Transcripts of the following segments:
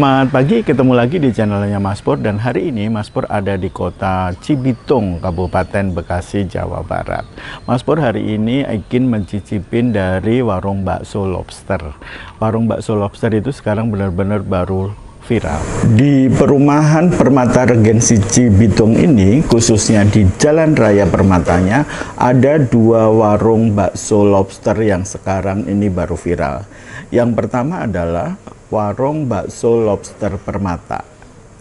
Selamat pagi, ketemu lagi di channelnya Mas Pur, dan hari ini Mas Pur ada di kota Cibitung, Kabupaten Bekasi, Jawa Barat. Mas Pur hari ini ingin mencicipin dari warung bakso lobster. Warung bakso lobster itu sekarang benar-benar baru viral. Di perumahan Permata Regensi Cibitung ini, khususnya di Jalan Raya Permatanya, ada dua warung bakso lobster yang sekarang ini baru viral. Yang pertama adalah warung bakso lobster Permata.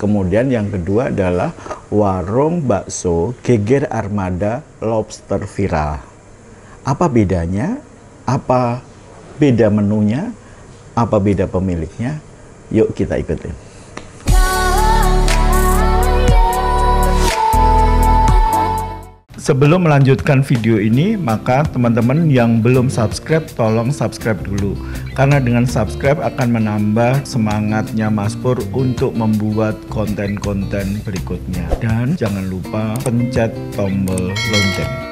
Kemudian yang kedua adalah warung bakso Geger Armada lobster viral. Apa bedanya? Apa beda menunya? Apa beda pemiliknya? Yuk kita ikutin. Sebelum melanjutkan video ini, maka teman-teman yang belum subscribe, tolong subscribe dulu. Karena dengan subscribe akan menambah semangatnya Mas Pur untuk membuat konten-konten berikutnya. Dan jangan lupa pencet tombol lonceng.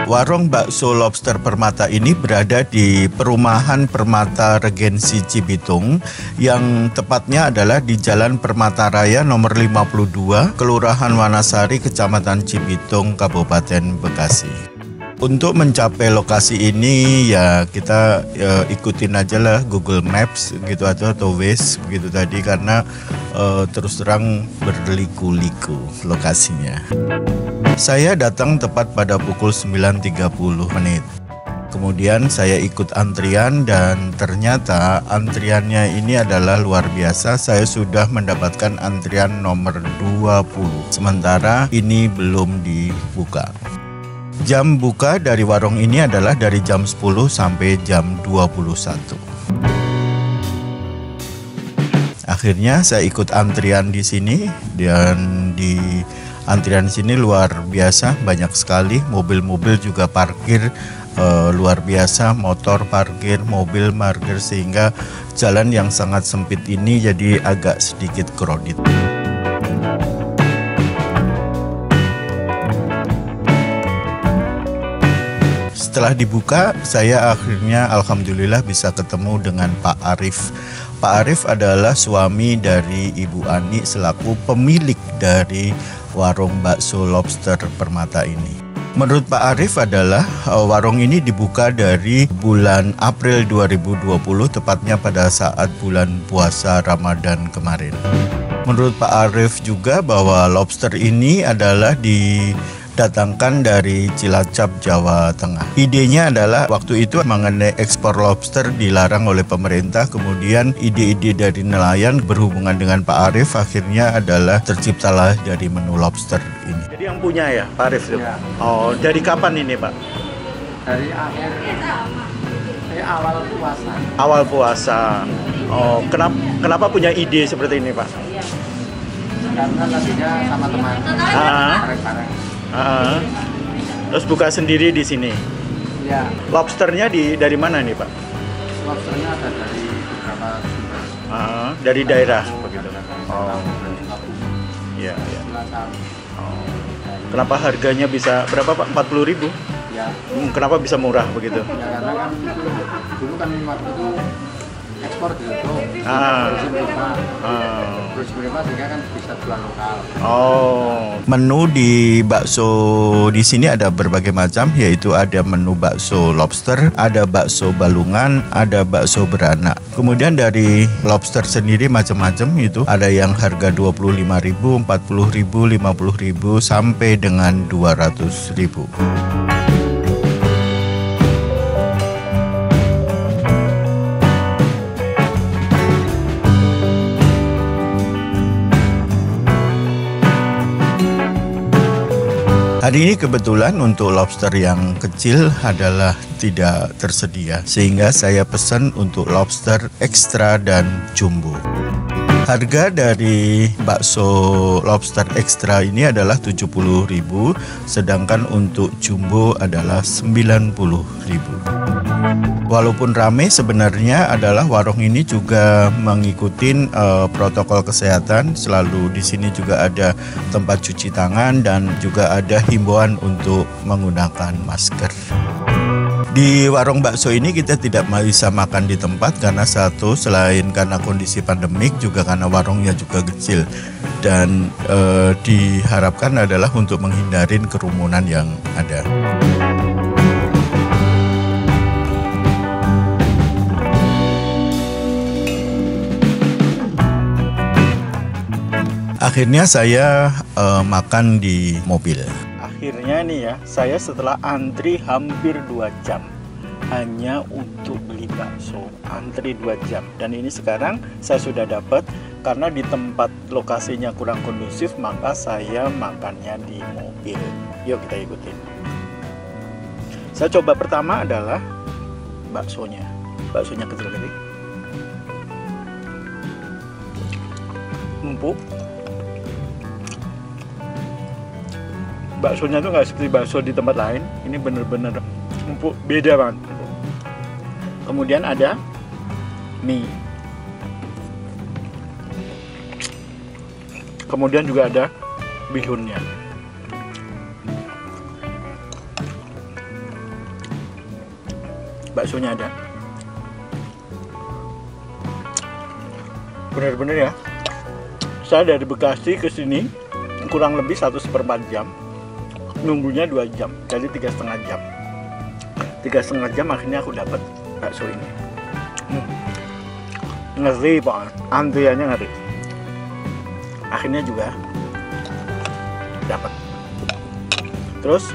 Warung bakso lobster Permata ini berada di perumahan Permata Regensi Cibitung, yang tepatnya adalah di Jalan Permata Raya nomor 52, Kelurahan Wanasari, Kecamatan Cibitung, Kabupaten Bekasi. Untuk mencapai lokasi ini ya kita ikutin aja lah Google Maps gitu atau Waze begitu tadi, karena terus terang berliku-liku lokasinya. Saya datang tepat pada pukul 9.30 menit. Kemudian saya ikut antrian dan ternyata antriannya ini adalah luar biasa. Saya sudah mendapatkan antrian nomor 20. Sementara ini belum dibuka. Jam buka dari warung ini adalah dari jam 10 sampai jam 21. Akhirnya saya ikut antrian di sini, dan di antrian sini luar biasa, banyak sekali mobil-mobil juga parkir luar biasa, motor parkir, mobil parkir, sehingga jalan yang sangat sempit ini jadi agak sedikit crowded. Setelah dibuka, saya akhirnya alhamdulillah bisa ketemu dengan Pak Arif. Pak Arif adalah suami dari Ibu Ani selaku pemilik dari warung bakso lobster Permata ini. Menurut Pak Arif adalah warung ini dibuka dari bulan April 2020, tepatnya pada saat bulan puasa Ramadan kemarin. Menurut Pak Arif juga bahwa lobster ini adalah datangkan dari Cilacap, Jawa Tengah. Idenya adalah waktu itu mengenai ekspor lobster dilarang oleh pemerintah. Kemudian ide-ide dari nelayan berhubungan dengan Pak Arif, akhirnya adalah terciptalah dari menu lobster ini. Jadi yang punya ya Pak Arif? Ya. Oh, dari kapan ini Pak? Dari awal puasa. Awal puasa. Oh, kenapa punya ide seperti ini Pak? Karena tadinya sama teman. Bareng-bareng. Terus buka sendiri di sini. Ya. Lobsternya dari mana nih Pak? Lobsternya ada dari beberapa sumber. Dari daerah begitu. Oh. Iya, iya. Oh. Kenapa harganya bisa berapa Pak? 40.000? Ya. Kenapa bisa murah begitu? Ya karena kan dulu kan waktu itu ekspor gitu. Terus berapa sehingga kan bisa jual lokal. Oh, menu di bakso di sini ada berbagai macam, yaitu ada menu bakso lobster, ada bakso balungan, ada bakso beranak. Kemudian dari lobster sendiri macam-macam, itu ada yang harga 25.000, 40.000, 50.000 sampai dengan 200.000. Hari ini kebetulan untuk lobster yang kecil adalah tidak tersedia, sehingga saya pesan untuk lobster ekstra dan jumbo. Harga dari bakso lobster ekstra ini adalah 70.000, sedangkan untuk jumbo adalah 90.000. Walaupun ramai, sebenarnya adalah warung ini juga mengikuti protokol kesehatan. Selalu di sini juga ada tempat cuci tangan dan juga ada himbauan untuk menggunakan masker. Di warung bakso ini kita tidak bisa makan di tempat karena satu, selain karena kondisi pandemik, juga karena warungnya juga kecil. Dan diharapkan adalah untuk menghindari kerumunan yang ada. Akhirnya saya makan di mobil. Akhirnya nih ya, saya setelah antri hampir 2 jam hanya untuk beli bakso, antri 2 jam. Dan ini sekarang saya sudah dapat, karena di tempat lokasinya kurang kondusif, maka saya makannya di mobil. Yuk kita ikutin. Saya coba pertama adalah baksonya kecil-kecil, empuk. Baksonya tuh nggak seperti bakso di tempat lain, ini bener-bener empuk, beda banget. Kemudian ada mie, kemudian juga ada bihunnya. Baksonya ada, bener-bener ya. Saya dari Bekasi ke sini kurang lebih 1/4 jam. Nunggunya 2 jam, jadi 3,5 jam. 3,5 jam akhirnya aku dapat bakso ini. Ngeri Pak, antriannya ngeri. Akhirnya juga dapat. Terus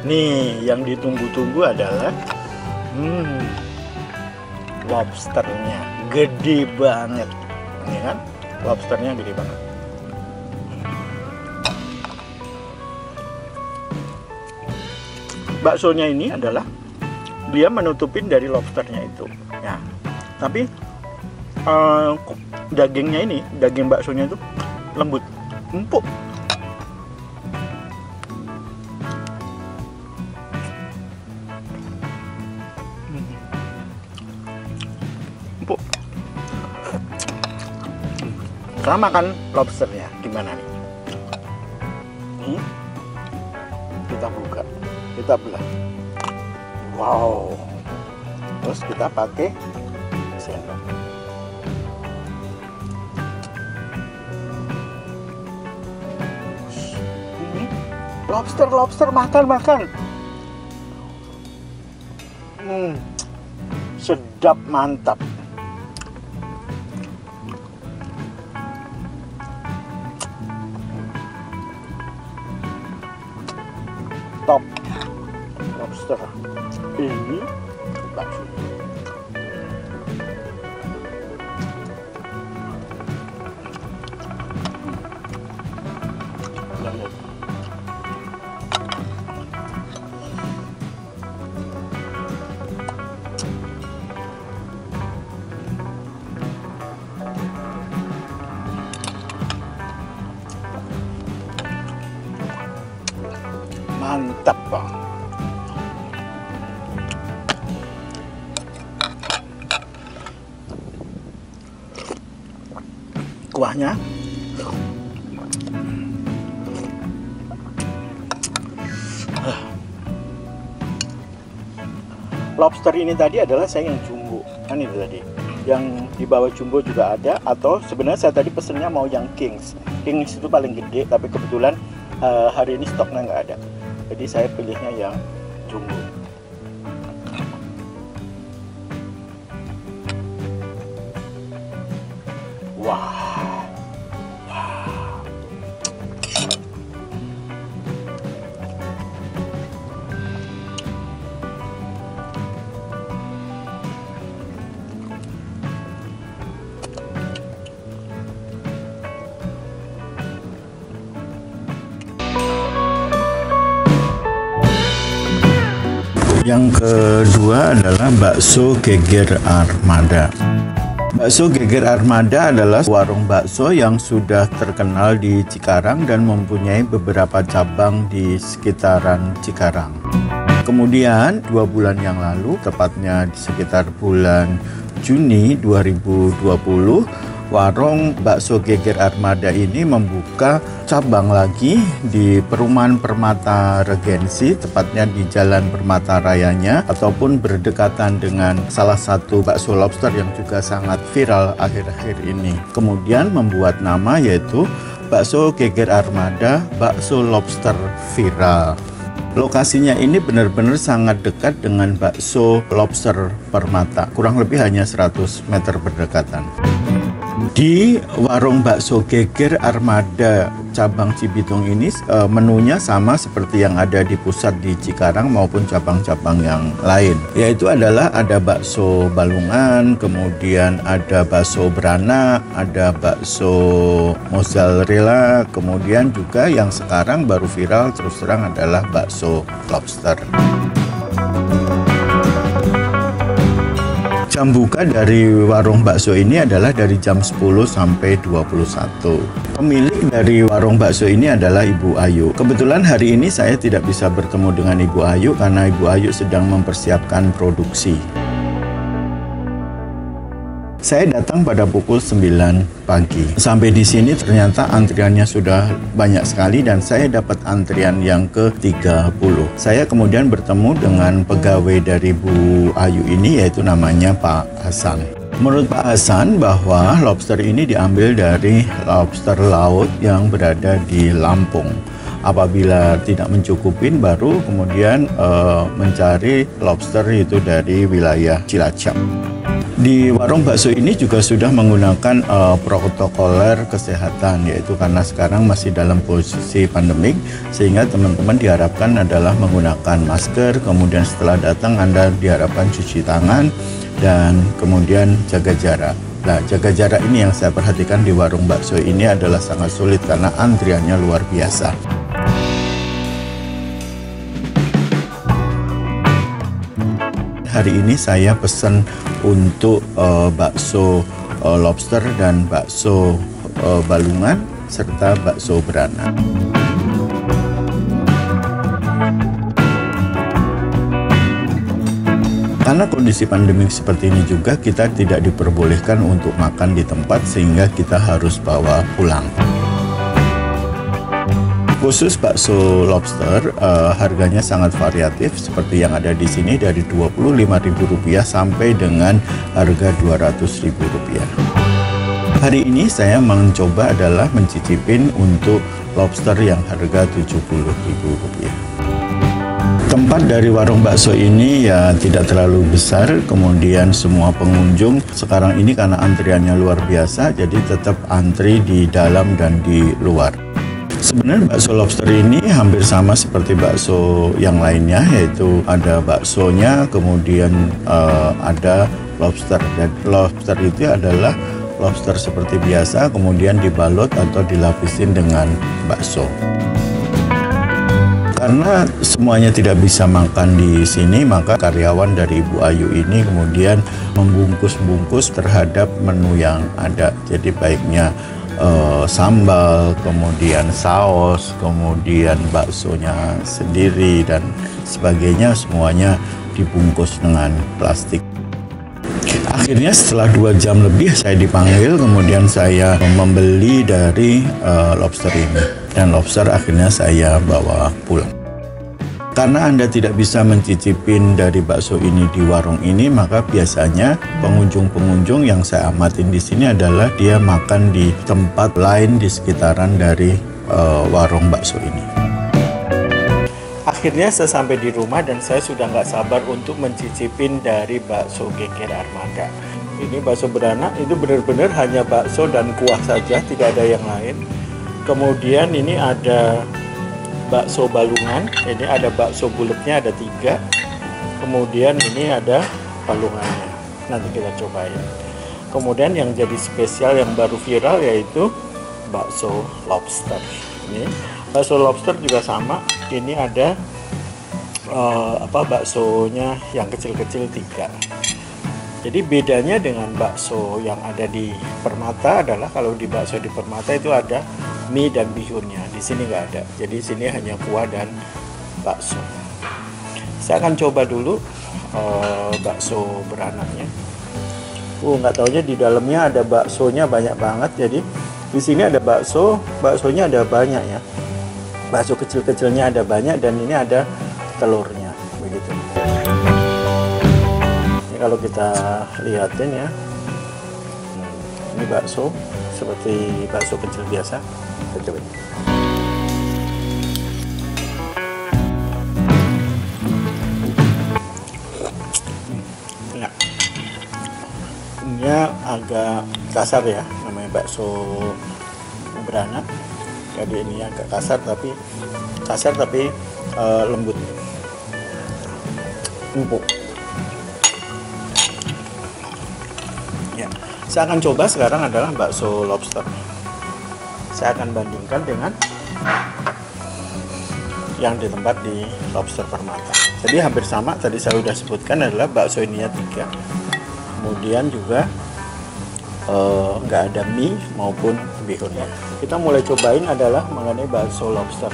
nih yang ditunggu-tunggu adalah lobsternya, gede banget. Ini kan lobsternya gede banget. Baksonya ini adalah dia menutupin dari lobsternya itu ya, tapi dagingnya ini, daging baksonya itu lembut, empuk. Empuk. Sekarang makan lobsternya gimana nih? Kita buka, kita belah. Wow. Terus kita pakai sendok. Ini lobster, makan. Sedap, mantap. Top lobster ini bakso. Mantap Bang. Kuahnya lobster ini tadi adalah saya yang jumbo, kan itu tadi. Yang di bawah jumbo juga ada, atau sebenarnya saya tadi pesennya mau yang kings. Kings itu paling gede, tapi kebetulan hari ini stoknya nggak ada. Jadi saya pilihnya yang jumbo. Wah. Yang kedua adalah bakso Geger Armada. Bakso Geger Armada adalah warung bakso yang sudah terkenal di Cikarang dan mempunyai beberapa cabang di sekitaran Cikarang. Kemudian 2 bulan yang lalu, tepatnya di sekitar bulan Juni 2020, warung bakso Geger Armada ini membuka cabang lagi di perumahan Permata Regensi, tepatnya di Jalan Permata Rayanya, ataupun berdekatan dengan salah satu bakso lobster yang juga sangat viral akhir-akhir ini. Kemudian membuat nama yaitu bakso Geger Armada, bakso lobster viral. Lokasinya ini benar-benar sangat dekat dengan bakso lobster Permata, kurang lebih hanya 100 meter berdekatan. Di warung bakso Geger Armada cabang Cibitung ini menunya sama seperti yang ada di pusat di Cikarang maupun cabang-cabang yang lain, yaitu adalah ada bakso balungan, kemudian ada bakso beranak, ada bakso mozzarella, kemudian juga yang sekarang baru viral terus terang adalah bakso lobster. Jam buka dari warung bakso ini adalah dari jam 10 sampai 21. Pemilik dari warung bakso ini adalah Ibu Ayu. Kebetulan hari ini saya tidak bisa bertemu dengan Ibu Ayu karena Ibu Ayu sedang mempersiapkan produksi. Saya datang pada pukul 9 pagi. Sampai di sini ternyata antriannya sudah banyak sekali dan saya dapat antrian yang ke-30. Saya kemudian bertemu dengan pegawai dari Bu Ayu ini, yaitu namanya Pak Hasan. Menurut Pak Hasan bahwa lobster ini diambil dari lobster laut yang berada di Lampung. Apabila tidak mencukupin baru kemudian mencari lobster itu dari wilayah Cilacap. Di warung bakso ini juga sudah menggunakan protokoler kesehatan, yaitu karena sekarang masih dalam posisi pandemik, sehingga teman-teman diharapkan adalah menggunakan masker, kemudian setelah datang Anda diharapkan cuci tangan, dan kemudian jaga jarak. Nah, jaga jarak ini yang saya perhatikan di warung bakso ini adalah sangat sulit karena antriannya luar biasa. Hari ini saya pesan untuk bakso lobster dan bakso balungan serta bakso beranak. Karena kondisi pandemi seperti ini juga kita tidak diperbolehkan untuk makan di tempat sehingga kita harus bawa pulang. Khusus bakso lobster harganya sangat variatif seperti yang ada di sini, dari Rp25.000 sampai dengan harga Rp200.000. Hari ini saya mencoba adalah mencicipin untuk lobster yang harga Rp70.000. Tempat dari warung bakso ini ya tidak terlalu besar, kemudian semua pengunjung sekarang ini karena antriannya luar biasa, jadi tetap antri di dalam dan di luar. Sebenarnya bakso lobster ini hampir sama seperti bakso yang lainnya, yaitu ada baksonya, kemudian ada lobster. Dan lobster itu adalah lobster seperti biasa, kemudian dibalut atau dilapisin dengan bakso. Karena semuanya tidak bisa makan di sini, maka karyawan dari Ibu Ayu ini kemudian membungkus-bungkus terhadap menu yang ada. Jadi baiknya sambal, kemudian saus, kemudian baksonya sendiri dan sebagainya, semuanya dibungkus dengan plastik. Akhirnya setelah 2 jam lebih saya dipanggil, kemudian saya membeli dari lobster ini, dan lobster akhirnya saya bawa pulang. Karena Anda tidak bisa mencicipin dari bakso ini di warung ini, maka biasanya pengunjung-pengunjung yang saya amatin di sini adalah dia makan di tempat lain di sekitaran dari warung bakso ini. Akhirnya saya sampai di rumah dan saya sudah nggak sabar untuk mencicipin dari bakso Geger Armada. Ini bakso beranak, itu benar-benar hanya bakso dan kuah saja, tidak ada yang lain. Kemudian ini ada bakso balungan, ini ada bakso buletnya ada 3, kemudian ini ada balungannya, nanti kita cobain. Kemudian yang jadi spesial yang baru viral yaitu bakso lobster. Ini bakso lobster juga sama, ini ada baksonya yang kecil-kecil 3. Jadi bedanya dengan bakso yang ada di Permata adalah kalau di bakso di Permata itu ada mie dan bihunnya, di sini nggak ada. Jadi sini hanya kuah dan bakso. Saya akan coba dulu bakso beranaknya. Nggak taunya di dalamnya ada baksonya banyak banget. Jadi di sini ada baksonya ada banyak ya. Bakso kecil-kecilnya ada banyak dan ini ada telurnya begitu. Ini kalau kita lihatin ya, ini bakso seperti bakso kecil biasa. Kita coba. Ini agak kasar ya, namanya bakso beranak. Jadi ini agak kasar tapi lembut, empuk. Ya, saya akan coba sekarang adalah bakso lobster. Saya akan bandingkan dengan yang di tempat di Lobster Permata. Jadi hampir sama, tadi saya sudah sebutkan adalah bakso ininya 3. Kemudian juga nggak ada mie maupun bihunnya. Kita mulai cobain adalah mengenai bakso lobster.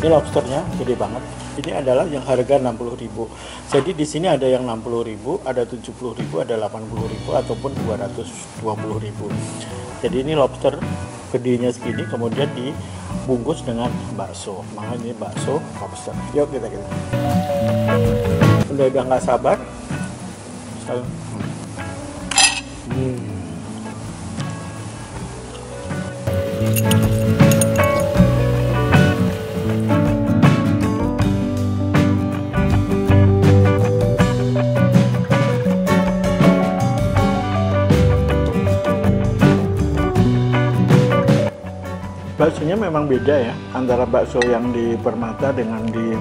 Ini lobsternya gede banget. Ini adalah yang harga 60.000. Jadi di sini ada yang 60.000, ada 70.000, ada 80.000 ataupun 220.000. Jadi ini lobster gedenya segini, kemudian dibungkus dengan bakso. Makanya ini bakso lobster. Yuk kita. Udah nggak sabar. Baksonya memang beda ya antara bakso yang di Permata dengan di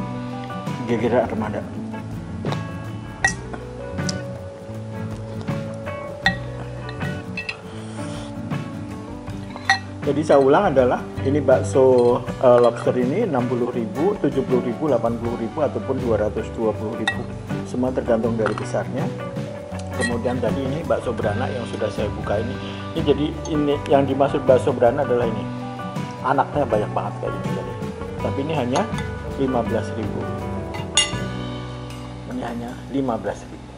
Geger Armada. Jadi saya ulang adalah ini bakso lobster ini 60.000, 70.000, 80.000 ataupun 220.000. Semua tergantung dari besarnya. Kemudian tadi ini bakso beranak yang sudah saya buka ini. Jadi ini yang dimaksud bakso beranak adalah ini. Anaknya banyak banget kayak gini jadi. Tapi ini hanya 15.000. Ini hanya 15.000.